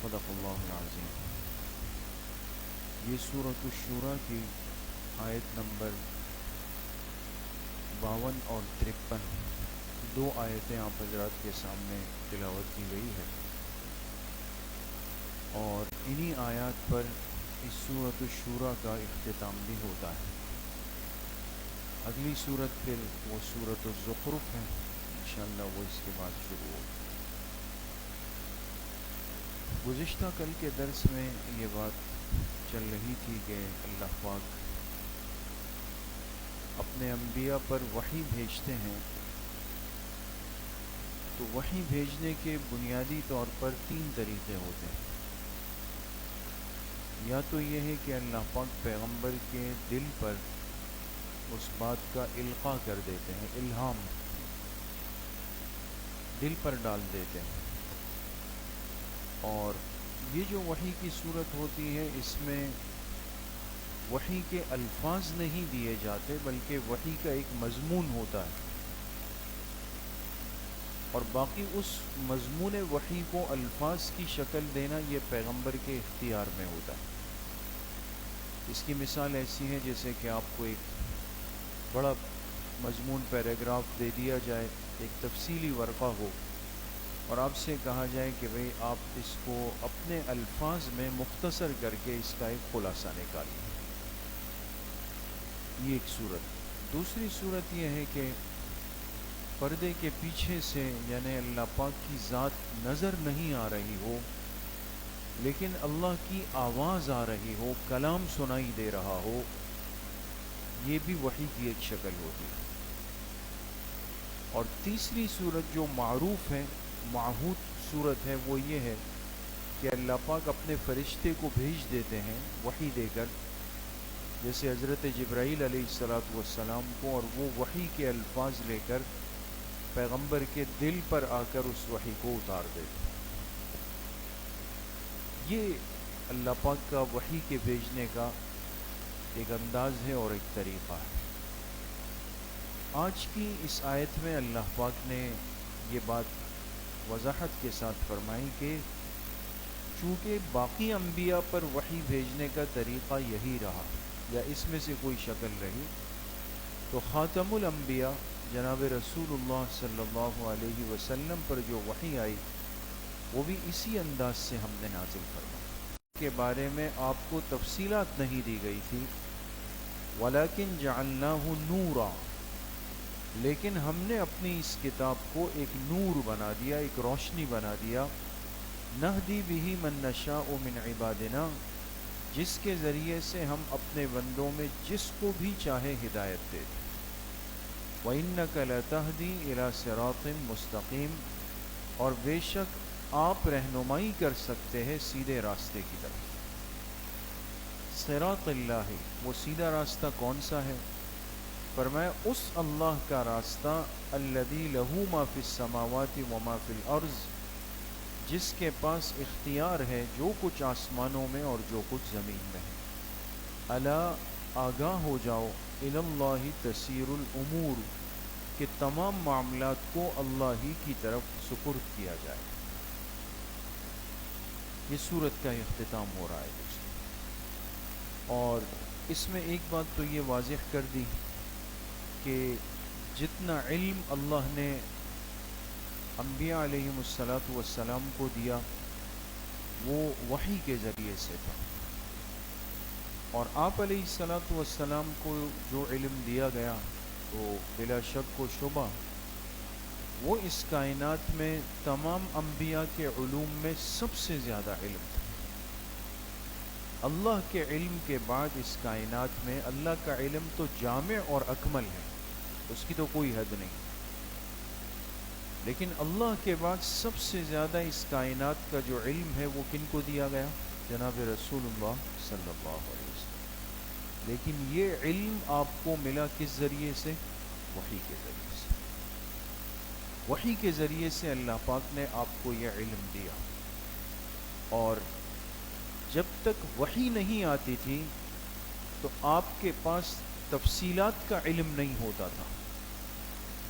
صدق اللہ العظیم۔ یہ سورۃ الشورى کی آیت نمبر 52 اور 53 دو آیتیں آپ حضرات کے سامنے تلاوت کی گئی ہے، اور انہی آیات پر اس سورۃ الشورى کا اختتام بھی ہوتا ہے۔ اگلی سورت پھر وہ سورۃ الزخرف ہے، انشاءاللہ وہ اس کے بعد شروع ہوگی۔ گزشتہ کل کے درس میں یہ بات چل رہی تھی کہ اللہ پاک اپنے انبیاء پر وحی بھیجتے ہیں، تو وحی بھیجنے کے بنیادی طور پر 3 طریقے ہوتے ہیں۔ یا تو یہ ہے کہ اللہ پاک پیغمبر کے دل پر اس بات کا القاء کر دیتے ہیں، الہام دل پر ڈال دیتے ہیں، اور یہ جو وحی کی صورت ہوتی ہے اس میں وحی کے الفاظ نہیں دیے جاتے بلکہ وحی کا ایک مضمون ہوتا ہے، اور باقی اس مضمون وحی کو الفاظ کی شکل دینا یہ پیغمبر کے اختیار میں ہوتا ہے۔ اس کی مثال ایسی ہے جیسے کہ آپ کو ایک بڑا مضمون پیراگراف دے دیا جائے، ایک تفصیلی ورقہ ہو، اور آپ سے کہا جائے کہ بھئی آپ اس کو اپنے الفاظ میں مختصر کر کے اس کا ایک خلاصہ نکالیے۔ یہ ایک صورت۔ دوسری صورت یہ ہے کہ پردے کے پیچھے سے، یعنی اللہ پاک کی ذات نظر نہیں آ رہی ہو لیکن اللہ کی آواز آ رہی ہو، کلام سنائی دے رہا ہو، یہ بھی وحی کی ایک شکل ہوتی ہے۔ اور تیسری صورت جو معروف ہے، معہود صورت ہے، وہ یہ ہے کہ اللہ پاک اپنے فرشتے کو بھیج دیتے ہیں وحی دے کر، جیسے حضرت جبرائیل علیہ السلام کو، اور وہ وحی کے الفاظ لے کر پیغمبر کے دل پر آ کر اس وحی کو اتار دیتے ہیں۔ یہ اللہ پاک کا وحی کے بھیجنے کا ایک انداز ہے اور ایک طریقہ ہے۔ آج کی اس آیت میں اللہ پاک نے یہ بات وضاحت کے ساتھ فرمائی کہ چونکہ باقی انبیاء پر وحی بھیجنے کا طریقہ یہی رہا یا اس میں سے کوئی شکل رہی، تو خاتم الانبیاء جناب رسول اللہ صلی اللہ علیہ وسلم پر جو وحی آئی وہ بھی اسی انداز سے ہم نے نازل فرمائی۔ کے بارے میں آپ کو تفصیلات نہیں دی گئی تھی، وَلَكِنْ جَعَلْنَاهُ نُورًا، لیکن ہم نے اپنی اس کتاب کو ایک نور بنا دیا، ایک روشنی بنا دیا، نہدی بِهِ مَن نَشَاءُ مِنْ عِبَادِنَا، جس کے ذریعے سے ہم اپنے بندوں میں جس کو بھی چاہے ہدایت دیتے۔ وَإِنَّكَ لَتَهْدِي إِلَى صِرَاطٍ مُسْتَقِيمٍ، اور بے شک آپ رہنمائی کر سکتے ہیں سیدھے راستے کی طرف۔ صراط اللہ، وہ سیدھا راستہ کون سا ہے؟ فرمایا اس اللہ کا راستہ الذی لہ ما فی السماوات و ما فی الارض، جس کے پاس اختیار ہے جو کچھ آسمانوں میں اور جو کچھ زمین میں ہے۔ الا، آگاہ ہو جاؤ، الی اللہ تسیر الامور، کہ تمام معاملات کو اللہ ہی کی طرف سپرد کیا جائے۔ یہ سورت کا اختتام ہو رہا ہے دوستو، اور اس میں ایک بات تو یہ واضح کر دی کہ جتنا علم اللہ نے انبیاء علیہم السلام کو دیا وہ وحی کے ذریعے سے تھا، اور آپ علیہ السلام کو جو علم دیا گیا تو بلا شک و شبہ وہ اس کائنات میں تمام انبیاء کے علوم میں سب سے زیادہ علم تھا۔ اللہ کے علم کے بعد اس کائنات میں اللہ کا علم تو جامع اور اکمل ہے، اس کی تو کوئی حد نہیں، لیکن اللہ کے بعد سب سے زیادہ اس کائنات کا جو علم ہے وہ کن کو دیا گیا؟ جناب رسول اللہ صلی اللہ علیہ وسلم۔ لیکن یہ علم آپ کو ملا کس ذریعے سے؟ وحی کے ذریعے سے۔ وحی کے ذریعے سے اللہ پاک نے آپ کو یہ علم دیا، اور جب تک وحی نہیں آتی تھی تو آپ کے پاس تفصیلات کا علم نہیں ہوتا تھا۔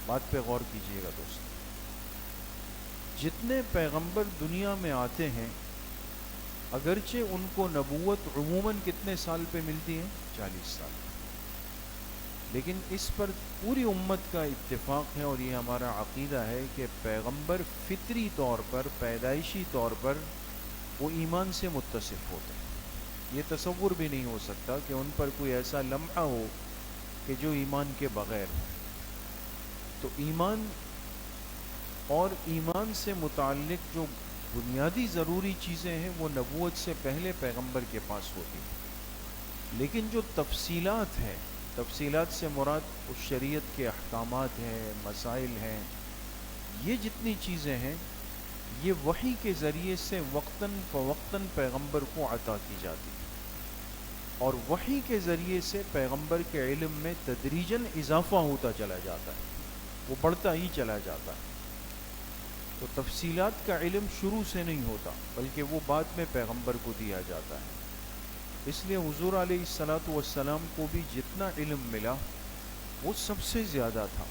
بات پہ غور کیجئے گا دوستو، جتنے پیغمبر دنیا میں آتے ہیں اگرچہ ان کو نبوت عموماً کتنے سال پہ ملتی ہے؟ 40 سال، لیکن اس پر پوری امت کا اتفاق ہے اور یہ ہمارا عقیدہ ہے کہ پیغمبر فطری طور پر، پیدائشی طور پر وہ ایمان سے متصف ہوتے ہیں۔ یہ تصور بھی نہیں ہو سکتا کہ ان پر کوئی ایسا لمحہ ہو کہ جو ایمان کے بغیر ہو۔ تو ایمان اور ایمان سے متعلق جو بنیادی ضروری چیزیں ہیں وہ نبوت سے پہلے پیغمبر کے پاس ہوتی ہیں، لیکن جو تفصیلات ہیں، تفصیلات سے مراد اس شریعت کے احکامات ہیں، مسائل ہیں، یہ جتنی چیزیں ہیں یہ وحی کے ذریعے سے وقتاً فوقتاً پیغمبر کو عطا کی جاتی ہے، اور وحی کے ذریعے سے پیغمبر کے علم میں تدریجاً اضافہ ہوتا چلا جاتا ہے، وہ بڑھتا ہی چلا جاتا ہے۔ تو تفصیلات کا علم شروع سے نہیں ہوتا بلکہ وہ بعد میں پیغمبر کو دیا جاتا ہے۔ اس لیے حضور علیہ الصلاۃ والسلام کو بھی جتنا علم ملا وہ سب سے زیادہ تھا،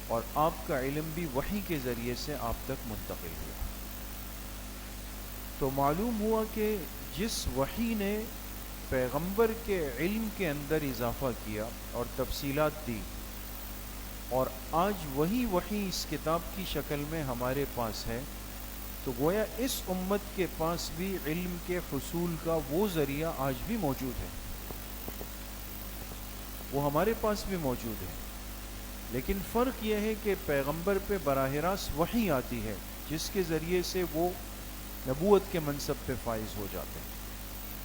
اور آپ کا علم بھی وحی کے ذریعے سے آپ تک منتقل ہوا۔ تو معلوم ہوا کہ جس وحی نے پیغمبر کے علم کے اندر اضافہ کیا اور تفصیلات دی، اور آج وہی وحی اس کتاب کی شکل میں ہمارے پاس ہے، تو گویا اس امت کے پاس بھی علم کے حصول کا وہ ذریعہ آج بھی موجود ہے، وہ ہمارے پاس بھی موجود ہے، لیکن فرق یہ ہے کہ پیغمبر پہ براہ راست وحی آتی ہے جس کے ذریعے سے وہ نبوت کے منصب پہ فائز ہو جاتے ہیں،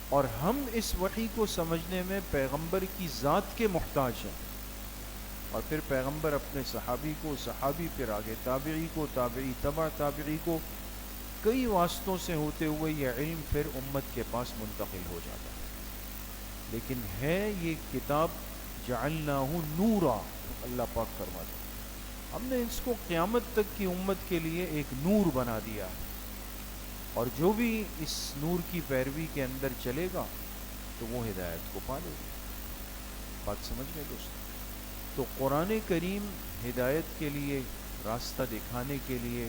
اور ہم اس وحی کو سمجھنے میں پیغمبر کی ذات کے محتاج ہیں، اور پھر پیغمبر اپنے صحابی کو، صحابی پھر آگے تابعی کو، تابعی تبع تابعی کو، کئی واسطوں سے ہوتے ہوئے یہ علم پھر امت کے پاس منتقل ہو جاتا ہے۔ لیکن ہے یہ کتاب جعلناہ نورا، اللہ پاک فرماتے ہیں ہم نے اس کو قیامت تک کی امت کے لیے ایک نور بنا دیا ہے، اور جو بھی اس نور کی پیروی کے اندر چلے گا تو وہ ہدایت کو پا لے گا۔ بات سمجھ گئے دوستو؟ تو قرآن کریم ہدایت کے لیے، راستہ دکھانے کے لیے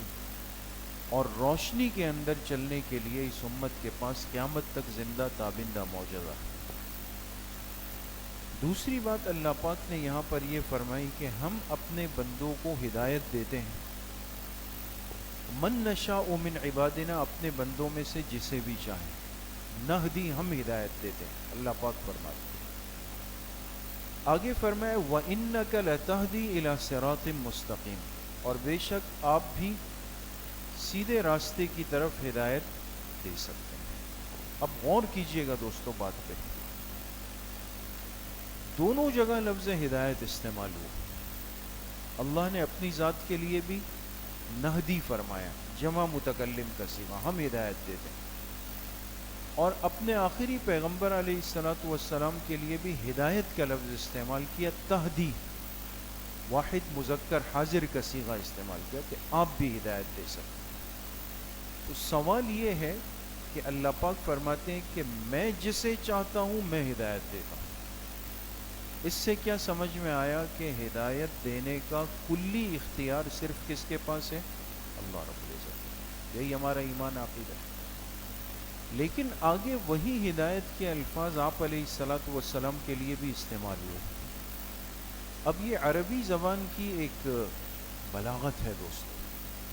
اور روشنی کے اندر چلنے کے لیے اس امت کے پاس قیامت تک زندہ تابندہ معجزہ ہے۔ دوسری بات اللہ پاک نے یہاں پر یہ فرمائی کہ ہم اپنے بندوں کو ہدایت دیتے ہیں، من نشاء من عبادنا، اپنے بندوں میں سے جسے بھی چاہیں، نہدی، ہم ہدایت دیتے ہیں، اللہ پاک فرماتے ہیں۔ آگے فرمایا وَإِنَّكَ لَتَهْدِي إِلَى صِرَاطٍ مُسْتَقِيمٍ، اور بے شک آپ بھی سیدھے راستے کی طرف ہدایت دے سکتے ہیں۔ اب غور کیجئے گا دوستو بات پہ، دونوں جگہ لفظ ہدایت استعمال ہوا۔ اللہ نے اپنی ذات کے لیے بھی نہدی فرمایا، جمع متکلم کا صیغہ، ہم ہدایت دیتے ہیں، اور اپنے آخری پیغمبر علیہ الصلاۃ والسلام کے لیے بھی ہدایت کا لفظ استعمال کیا، تہدی، واحد مذکر حاضر کا صیغہ استعمال کیا کہ آپ بھی ہدایت دے سکتے ہیں۔ تو سوال یہ ہے کہ اللہ پاک فرماتے ہیں کہ میں جسے چاہتا ہوں میں ہدایت دیتا ہوں۔ اس سے کیا سمجھ میں آیا کہ ہدایت دینے کا کلی اختیار صرف کس کے پاس ہے؟ اللہ رب العزت۔ یہی ہمارا ایمان عقیدہ ہے۔ لیکن آگے وہی ہدایت کے الفاظ آپ علیہ الصلاۃ والسلام کے لیے بھی استعمال ہوئے۔ اب یہ عربی زبان کی ایک بلاغت ہے دوستو،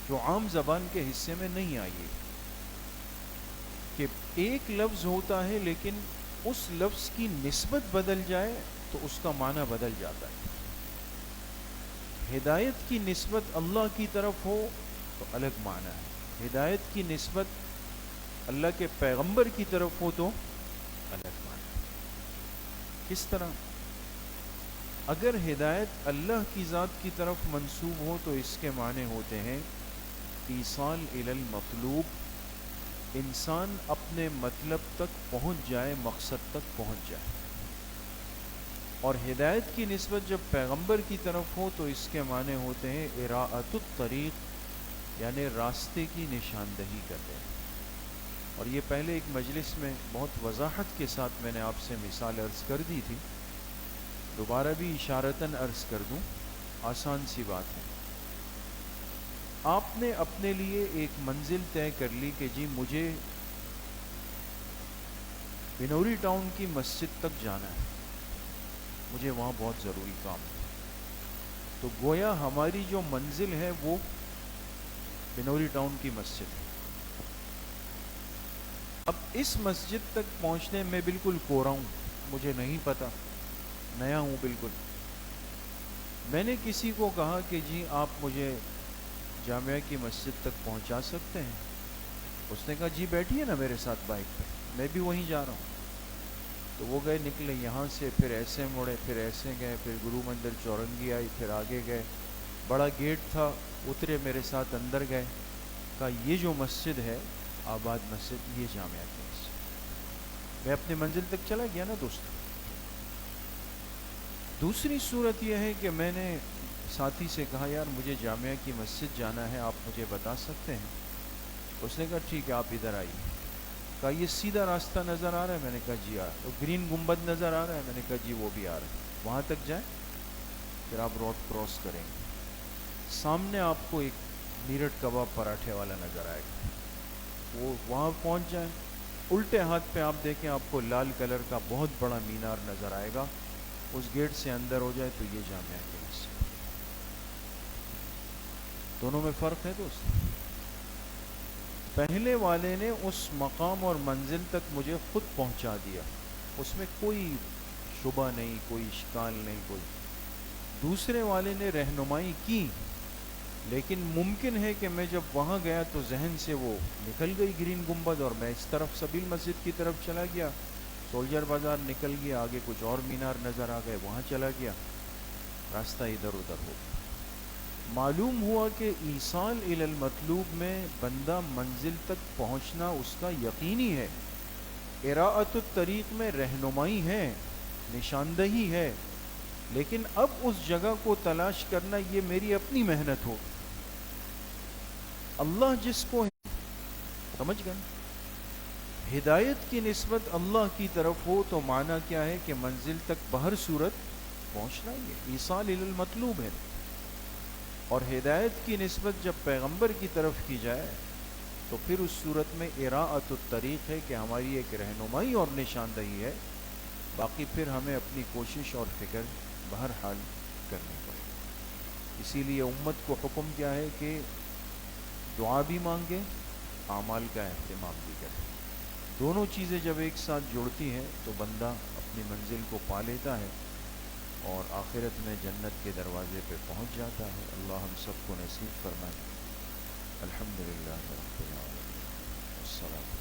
جو عام زبان کے حصے میں نہیں آئی ہے، کہ ایک لفظ ہوتا ہے لیکن اس لفظ کی نسبت بدل جائے تو اس کا معنی بدل جاتا ہے۔ ہدایت کی نسبت اللہ کی طرف ہو تو الگ معنی ہے، ہدایت کی نسبت اللہ کے پیغمبر کی طرف ہو تو الگ معنی۔ کس طرح؟ اگر ہدایت اللہ کی ذات کی طرف منسوب ہو تو اس کے معنی ہوتے ہیں ایصال الی المطلوب، انسان اپنے مطلب تک پہنچ جائے، مقصد تک پہنچ جائے، اور ہدایت کی نسبت جب پیغمبر کی طرف ہو تو اس کے معنی ہوتے ہیں اراءۃ الطریق، یعنی راستے کی نشاندہی کرتے ہیں۔ اور یہ پہلے ایک مجلس میں بہت وضاحت کے ساتھ میں نے آپ سے مثال عرض کر دی تھی، دوبارہ بھی اشارتاً عرض کر دوں، آسان سی بات ہے۔ آپ نے اپنے لیے ایک منزل طے کر لی کہ جی مجھے بنوری ٹاؤن کی مسجد تک جانا ہے، مجھے وہاں بہت ضروری کام ہے۔ تو گویا ہماری جو منزل ہے وہ بنوری ٹاؤن کی مسجد ہے۔ اب اس مسجد تک پہنچنے میں بالکل کوڑا ہوں، مجھے نہیں پتا، نیا ہوں بالکل۔ میں نے کسی کو کہا کہ جی آپ مجھے جامعہ کی مسجد تک پہنچا سکتے ہیں؟ اس نے کہا جی بیٹھیے نا میرے ساتھ بائک پہ، میں بھی وہیں جا رہا ہوں۔ تو وہ گئے، نکلے یہاں سے، پھر ایسے مڑے، پھر ایسے گئے، پھر گرو مندر چورنگی آئی، پھر آگے گئے، بڑا گیٹ تھا، اترے میرے ساتھ اندر گئے، کہا یہ جو مسجد ہے آباد مسجد، یہ جامعہ کی مسجد۔ میں اپنی منزل تک چلا گیا نا دوست۔ دوسری صورت یہ ہے کہ میں نے ساتھی سے کہا یار مجھے جامعہ کی مسجد جانا ہے، آپ مجھے بتا سکتے ہیں؟ اس نے کہا ٹھیک ہے آپ ادھر آئیے۔ کہا یہ سیدھا راستہ نظر آ رہا ہے؟ میں نے کہا جی آ رہا ہے۔ تو گرین گنبد نظر آ رہا ہے؟ میں نے کہا جی وہ بھی آ رہا ہے۔ وہاں تک جائیں، پھر آپ روڈ کراس کریں گے، سامنے آپ کو ایک میرٹھ کباب پراٹھے والا نظر آئے گا، وہ وہاں پہنچ جائیں، الٹے ہاتھ پہ آپ دیکھیں آپ کو لال کلر کا بہت بڑا مینار نظر آئے گا، اس گیٹ سے اندر ہو جائے تو یہ جامعہ کی مسجد۔ دونوں میں فرق ہے دوست۔ پہلے والے نے اس مقام اور منزل تک مجھے خود پہنچا دیا، اس میں کوئی شبہ نہیں، کوئی اشکال نہیں، کوئی۔ دوسرے والے نے رہنمائی کی، لیکن ممکن ہے کہ میں جب وہاں گیا تو ذہن سے وہ نکل گئی گرین گنبد، اور میں اس طرف سبیل مسجد کی طرف چلا گیا، سولجر بازار نکل گیا، آگے کچھ اور مینار نظر آ گئے، وہاں چلا گیا، راستہ ادھر ادھر ہو گیا۔ معلوم ہوا کہ ایصال الی المطلوب میں بندہ منزل تک پہنچنا اس کا یقینی ہے، اراءۃ الطریق میں رہنمائی ہے، نشاندہی ہے، لیکن اب اس جگہ کو تلاش کرنا یہ میری اپنی محنت ہو۔ اللہ جس کو سمجھ گئے، ہدایت کی نسبت اللہ کی طرف ہو تو معنی کیا ہے کہ منزل تک بہر صورت پہنچنا ہی ہے، ایصال الی المطلوب ہے۔ اور ہدایت کی نسبت جب پیغمبر کی طرف کی جائے تو پھر اس صورت میں اراءۃ الطریق ہے کہ ہماری ایک رہنمائی اور نشاندہی ہے، باقی پھر ہمیں اپنی کوشش اور فکر بہرحال کرنی پڑے۔ اسی لیے امت کو حکم کیا ہے کہ دعا بھی مانگے، اعمال کا اہتمام بھی کرے۔ دونوں چیزیں جب ایک ساتھ جڑتی ہیں تو بندہ اپنی منزل کو پا لیتا ہے اور آخرت میں جنت کے دروازے پہ پہنچ جاتا ہے۔ اللہ ہم سب کو نصیب فرمائے۔ الحمدللہ رب العالمین، والصلاۃ